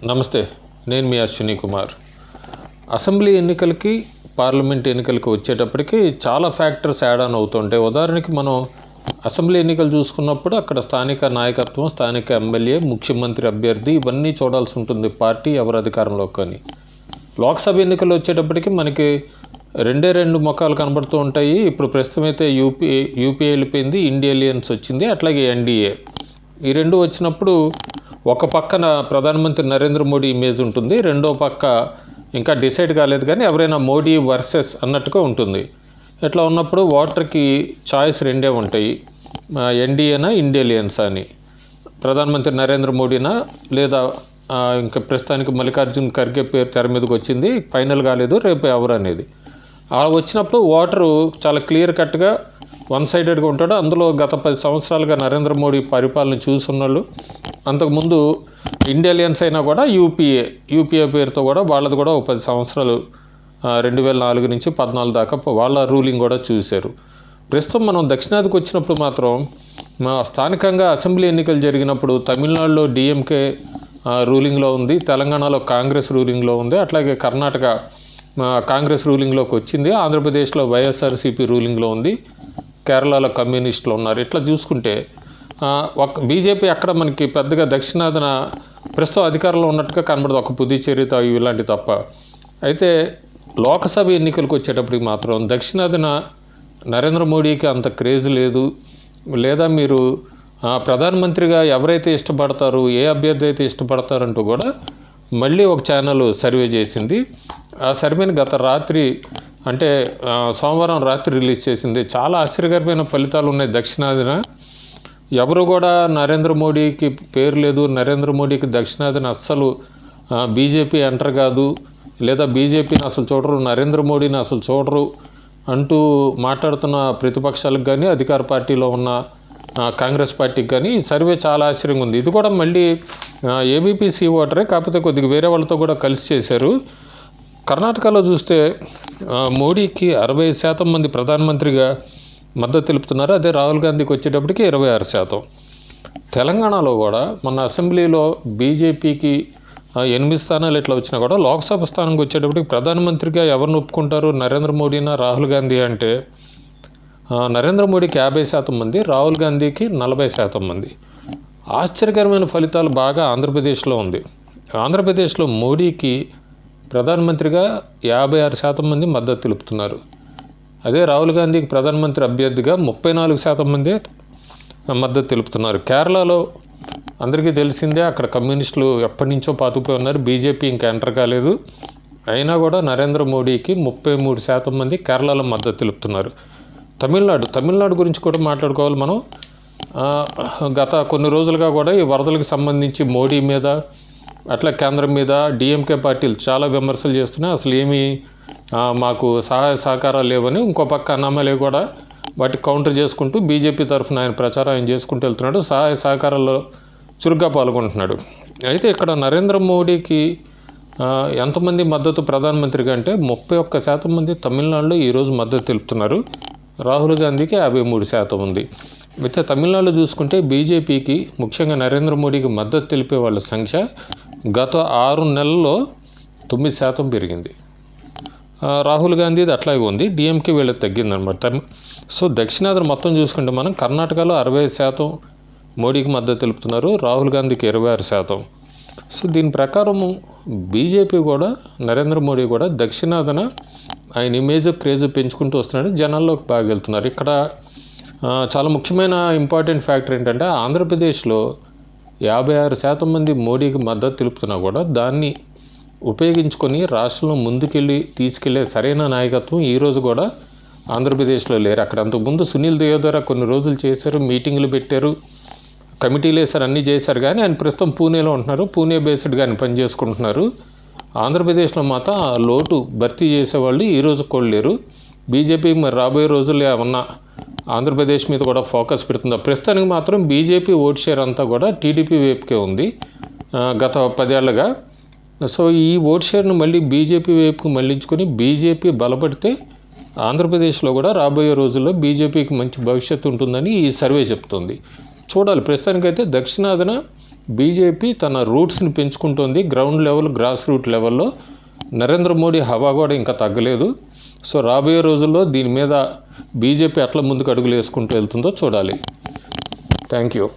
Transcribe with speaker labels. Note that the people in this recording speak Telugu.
Speaker 1: నమస్తే, నేను మీ అశ్విని కుమార్. అసెంబ్లీ ఎన్నికలకి పార్లమెంట్ ఎన్నికలకి వచ్చేటప్పటికి చాలా ఫ్యాక్టర్స్ యాడ్ ఆన్ అవుతుంటాయి. ఉదాహరణకి మనం అసెంబ్లీ ఎన్నికలు చూసుకున్నప్పుడు అక్కడ స్థానిక నాయకత్వం, స్థానిక ఎమ్మెల్యే, ముఖ్యమంత్రి అభ్యర్థి ఇవన్నీ చూడాల్సి ఉంటుంది, పార్టీ ఎవరు అధికారంలోకి. కానీ లోక్సభ ఎన్నికలు వచ్చేటప్పటికి మనకి రెండు ముఖాలు కనబడుతూ ఉంటాయి. ఇప్పుడు ప్రస్తుతం అయితే యూపీఏ వెళ్ళిపోయింది, ఇండియా అలయన్స్ వచ్చింది, అట్లాగే ఎన్డీఏ. ఈ రెండు వచ్చినప్పుడు ఒక పక్కన ప్రధానమంత్రి నరేంద్ర మోడీ ఇమేజ్ ఉంటుంది, రెండో పక్క ఇంకా డిసైడ్ కాలేదు కానీ ఎవరైనా మోడీ వర్సెస్ అన్నట్టుగా ఉంటుంది. ఇట్లా ఉన్నప్పుడు ఓటర్కి చాయిస్ రెండే ఉంటాయి, ఎన్డీఏనా ఇండియా అలయన్స్ అని. ప్రధానమంత్రి నరేంద్ర మోడీనా లేదా ఇంకా ప్రస్తుతానికి మల్లికార్జున్ ఖర్గే పేరు తెర మీదకి వచ్చింది, ఫైనల్ కాలేదు, రేపు ఎవరు అనేది. అలా వచ్చినప్పుడు ఓటరు చాలా క్లియర్ కట్గా వన్ సైడెడ్గా ఉంటాడు. అందులో గత 10 సంవత్సరాలుగా నరేంద్ర మోడీ పరిపాలన చూసున్నాళ్ళు, అంతకుముందు ఇండియా అలయన్స్ అయినా కూడా యూపీఏ పేరుతో కూడా వాళ్ళది కూడా ఒక 10 సంవత్సరాలు 2004 నుంచి 2014 దాకా వాళ్ళ రూలింగ్ కూడా చూశారు. ప్రస్తుతం మనం దక్షిణాదికి వచ్చినప్పుడు మాత్రం స్థానికంగా అసెంబ్లీ ఎన్నికలు జరిగినప్పుడు తమిళనాడులో డిఎంకే రూలింగ్లో ఉంది, తెలంగాణలో కాంగ్రెస్ రూలింగ్లో ఉంది, అట్లాగే కర్ణాటక కాంగ్రెస్ రూలింగ్లోకి వచ్చింది, ఆంధ్రప్రదేశ్లో వైఎస్ఆర్సీపీ రూలింగ్లో ఉంది, కేరళలో కమ్యూనిస్టులు ఉన్నారు. ఇట్లా చూసుకుంటే బీజేపీ అక్కడ మనకి పెద్దగా దక్షిణాదిన ప్రస్తుతం అధికారంలో ఉన్నట్టుగా కనబడదు, ఒక పుదుచ్చేరితో ఇలాంటి తప్ప. అయితే లోక్సభ ఎన్నికలకు వచ్చేటప్పటికి మాత్రం దక్షిణాదిన నరేంద్ర మోడీకి అంత క్రేజ్ లేదు, లేదా మీరు ప్రధానమంత్రిగా ఎవరైతే ఇష్టపడతారు, ఏ అభ్యర్థి అయితే ఇష్టపడతారంటూ కూడా మళ్ళీ ఒక ఛానల్ సర్వే చేసింది. ఆ సర్వేని గత రాత్రి అంటే సోమవారం రాత్రి రిలీజ్ చేసింది. చాలా ఆశ్చర్యకరమైన ఫలితాలు ఉన్నాయి. దక్షిణాదిన ఎవరు కూడా నరేంద్ర మోడీకి పేరు లేదు, నరేంద్ర మోడీకి దక్షిణాదిన అస్సలు బీజేపీ ఎంటర్ కాదు, లేదా బీజేపీని అసలు చూడరు, నరేంద్ర మోడీని అసలు చూడరు అంటూ మాట్లాడుతున్న ప్రతిపక్షాలకు కానీ అధికార పార్టీలో ఉన్న కాంగ్రెస్ పార్టీకి కానీ ఈ సర్వే చాలా ఆశ్చర్యంగా ఉంది. ఇది కూడా మళ్ళీ ఏబీపీసీ ఓటరే, కాకపోతే కొద్దిగా వేరే వాళ్ళతో కూడా కలిసి చేశారు. కర్ణాటకలో చూస్తే మోడీకి 60% మంది ప్రధానమంత్రిగా మద్దతు తెలుపుతున్నారు. అదే రాహుల్ గాంధీకి వచ్చేటప్పటికి 26%. తెలంగాణలో కూడా మన అసెంబ్లీలో బీజేపీకి 8 స్థానాలు ఇట్లా వచ్చినా కూడా లోక్సభ స్థానంకి వచ్చేటప్పటికి ప్రధానమంత్రిగా ఎవరిని ఒప్పుకుంటారు, నరేంద్ర మోడీనా రాహుల్ గాంధీ అంటే నరేంద్ర మోడీకి 50% మంది, రాహుల్ గాంధీకి 40% మంది. ఆశ్చర్యకరమైన ఫలితాలు బాగా ఆంధ్రప్రదేశ్లో ఉంది. ఆంధ్రప్రదేశ్లో మోడీకి ప్రధానమంత్రిగా 56% మంది మద్దతు తెలుపుతున్నారు. అదే రాహుల్ గాంధీకి ప్రధానమంత్రి అభ్యర్థిగా 34% మంది మద్దతు తెలుపుతున్నారు. కేరళలో అందరికీ తెలిసిందే, అక్కడ కమ్యూనిస్టులు ఎప్పటి నుంచో పాతుకుపోయి ఉన్నారు, బీజేపీ ఇంకా ఎంటర్ కాలేదు. అయినా కూడా నరేంద్ర మోడీకి 33% మంది కేరళలో మద్దతు తెలుపుతున్నారు. తమిళనాడు గురించి కూడా మాట్లాడుకోవాలి మనం. గత కొన్ని రోజులుగా కూడా ఈ వరదలకు సంబంధించి మోడీ మీద అట్లా కేంద్రం మీద డిఎంకే పార్టీలు చాలా విమర్శలు చేస్తున్నాయి. అసలు ఏమీ మాకు సహాయ సహకారాలు లేవని ఇంకో పక్క అన్నామలే కూడా వాటికి కౌంటర్ చేసుకుంటూ బీజేపీ తరఫున ఆయన ప్రచారం ఆయన చేసుకుంటూ వెళ్తున్నాడు, సహాయ సహకారాల్లో చురుగ్గా పాల్గొంటున్నాడు. అయితే ఇక్కడ నరేంద్ర మోడీకి ఎంతమంది మద్దతు ప్రధానమంత్రిగా అంటే 31% మంది తమిళనాడులో ఈరోజు మద్దతు తెలుపుతున్నారు. రాహుల్ గాంధీకి 53% ఉంది. అయితే తమిళనాడులో చూసుకుంటే బీజేపీకి ముఖ్యంగా నరేంద్ర మోడీకి మద్దతు తెలిపే వాళ్ళ సంఖ్య గత 6 నెలల్లో 9% పెరిగింది. రాహుల్ గాంధీది అట్లాగే ఉంది, డిఎంకే వీళ్ళకి తగ్గిందనమాట. సో దక్షిణాదిన మొత్తం చూసుకుంటే మనం కర్ణాటకలో 60% మోడీకి మద్దతు తెలుపుతున్నారు, రాహుల్ గాంధీకి 26%. సో దీని ప్రకారం బీజేపీ కూడా నరేంద్ర మోడీ కూడా దక్షిణాదిన ఆయన ఇమేజ్ క్రేజ్ పెంచుకుంటూ వస్తున్నాడు, జనాల్లోకి బాగా వెళ్తున్నారు. ఇక్కడ చాలా ముఖ్యమైన ఇంపార్టెంట్ ఫ్యాక్టర్ ఏంటంటే ఆంధ్రప్రదేశ్లో 56% మంది మోడీకి మద్దతు తెలుపుతున్నా కూడా దాన్ని ఉపయోగించుకొని రాష్ట్రంలో తీసుకెళ్లే సరైన నాయకత్వం ఈరోజు కూడా ఆంధ్రప్రదేశ్లో లేరు. అక్కడ అంతకుముందు సునీల్ దేవధర కొన్ని రోజులు చేశారు, మీటింగులు పెట్టారు, కమిటీలు వేశారు, అన్నీ చేశారు. కానీ ఆయన ప్రస్తుతం పూణేలో ఉంటున్నారు, పూణే బేస్డ్గా ఆయన పనిచేసుకుంటున్నారు. ఆంధ్రప్రదేశ్లో మాత్రం ఆ లోటు భర్తీ చేసేవాళ్ళు ఈరోజు కూడా లేరు. బీజేపీ మరి రాబోయే రోజుల్లో ఏమన్నా ఆంధ్రప్రదేశ్ మీద కూడా ఫోకస్ పెడుతుంది. ప్రస్తుతానికి మాత్రం బీజేపీ ఓట్ షేర్ అంతా కూడా టీడీపీ వైపుకే ఉంది గత 10 ఏళ్లుగా. సో ఈ ఓట్ షేర్ను మళ్ళీ బీజేపీ వైపుకు మళ్లించుకొని బీజేపీ బలపడితే ఆంధ్రప్రదేశ్లో కూడా రాబోయే రోజుల్లో బీజేపీకి మంచి భవిష్యత్తు ఉంటుందని ఈ సర్వే చెప్తుంది. చూడాలి. ప్రస్తుతానికైతే దక్షిణాదిన బీజేపీ తన రూట్స్ని పెంచుకుంటుంది. గ్రౌండ్ లెవెల్, గ్రాస్ రూట్ లెవెల్లో నరేంద్ర మోడీ హవా కూడా ఇంకా తగ్గలేదు. సో రాబోయే రోజుల్లో దీని మీద బీజేపీ ఎట్లా ముందుకు అడుగులు వేసుకుంటూ వెళ్తుందో చూడాలి. Thank you.